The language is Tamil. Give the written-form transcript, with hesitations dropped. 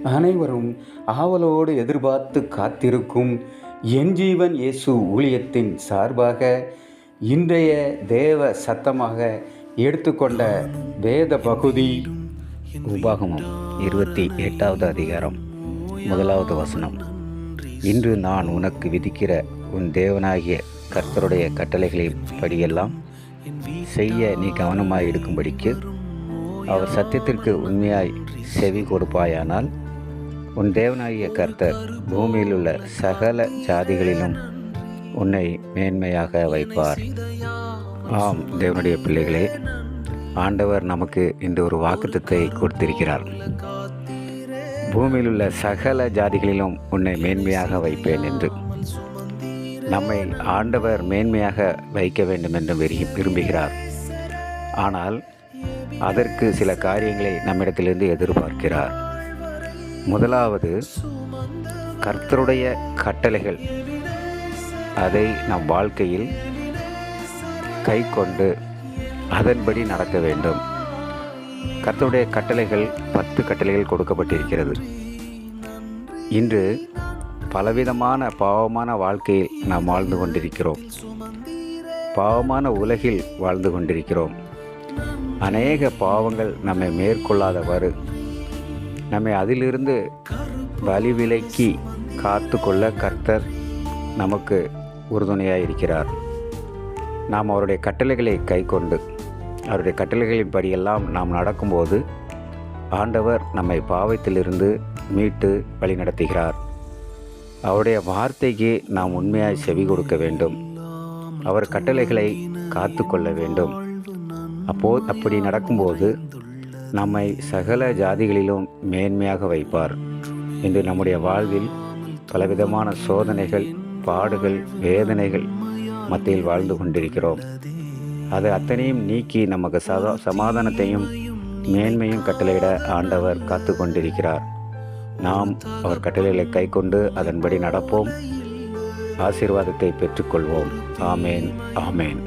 அனைவரும் ஆவலோடு எதிர்பார்த்து காத்திருக்கும் என் ஜீவன் இயேசு ஊழியத்தின் சார்பாக இன்றைய தேவ சத்தமாக எடுத்துக்கொண்ட வேத பகுதி உபாகமம் 28வது அதிகாரம் 1வது வசனம். இன்று நான் உனக்கு விதிக்கிற உன் தேவனாகிய கர்த்தருடைய கட்டளைகளின் படியெல்லாம் செய்ய நீ கவனமாய் இருக்கும்படிக்கு அவர் சத்தியத்திற்கு உண்மையாய் செவி கொடுப்பாயானால் உன் தேவனாகிய கர்த்தர் பூமியில் உள்ள சகல ஜாதிகளிலும் உன்னை மேன்மையாக வைப்பார். ஆம், தேவனுடைய பிள்ளைகளே, ஆண்டவர் நமக்கு இந்த ஒரு வாக்குத்தத்தை கொடுத்திருக்கிறார். பூமியில் உள்ள சகல ஜாதிகளிலும் உன்னை மேன்மையாக வைப்பேன் என்று. நம்மை ஆண்டவர் மேன்மையாக வைக்க வேண்டும் என்று விரும்புகிறார். ஆனால் அதற்கு சில காரியங்களை நம்மிடத்திலிருந்து எதிர்பார்க்கிறார். முதலாவது, கர்த்தருடைய கட்டளைகள், அதை நம் வாழ்க்கையில் கை கொண்டு அதன்படி நடக்க வேண்டும். கர்த்தருடைய கட்டளைகள் 10 கட்டளைகள் கொடுக்கப்பட்டிருக்கிறது. இன்று பலவிதமான பாவமான வாழ்க்கையில் நாம் வாழ்ந்து கொண்டிருக்கிறோம். பாவமான உலகில் வாழ்ந்து கொண்டிருக்கிறோம். அநேக பாவங்கள் நம்மை மேற்கொள்ளாதவாறு நம்மை அதிலிருந்து வழிவிலக்கி காத்து கொள்ள கர்த்தர் நமக்கு உறுதுணையாக இருக்கிறார். நாம் அவருடைய கட்டளைகளை கை கொண்டு அவருடைய கட்டளைகளின் படியெல்லாம் நாம் நடக்கும்போது ஆண்டவர் நம்மை பாவத்திலிருந்து மீட்டு வழி நடத்துகிறார். அவருடைய வார்த்தைக்கு நாம் உண்மையாய் செவி கொடுக்க வேண்டும். அவர் கட்டளைகளை காத்து கொள்ள வேண்டும். அப்படி நடக்கும்போது நம்மை சகல ஜாதிகளிலும் மேன்மையாக வைப்பார். இன்று நம்முடைய வாழ்வில் பலவிதமான சோதனைகள், பாடுகள், வேதனைகள் மத்தியில் வாழ்ந்து கொண்டிருக்கிறோம். அது அத்தனையும் நீக்கி நமக்கு சமாதானத்தையும் மேன்மையும் கட்டளையிட ஆண்டவர் காத்து கொண்டிருக்கிறார். நாம் அவர் கட்டளைகளை கை கொண்டு அதன்படி நடப்போம். ஆசீர்வாதத்தை பெற்றுக்கொள்வோம். ஆமேன், ஆமேன்.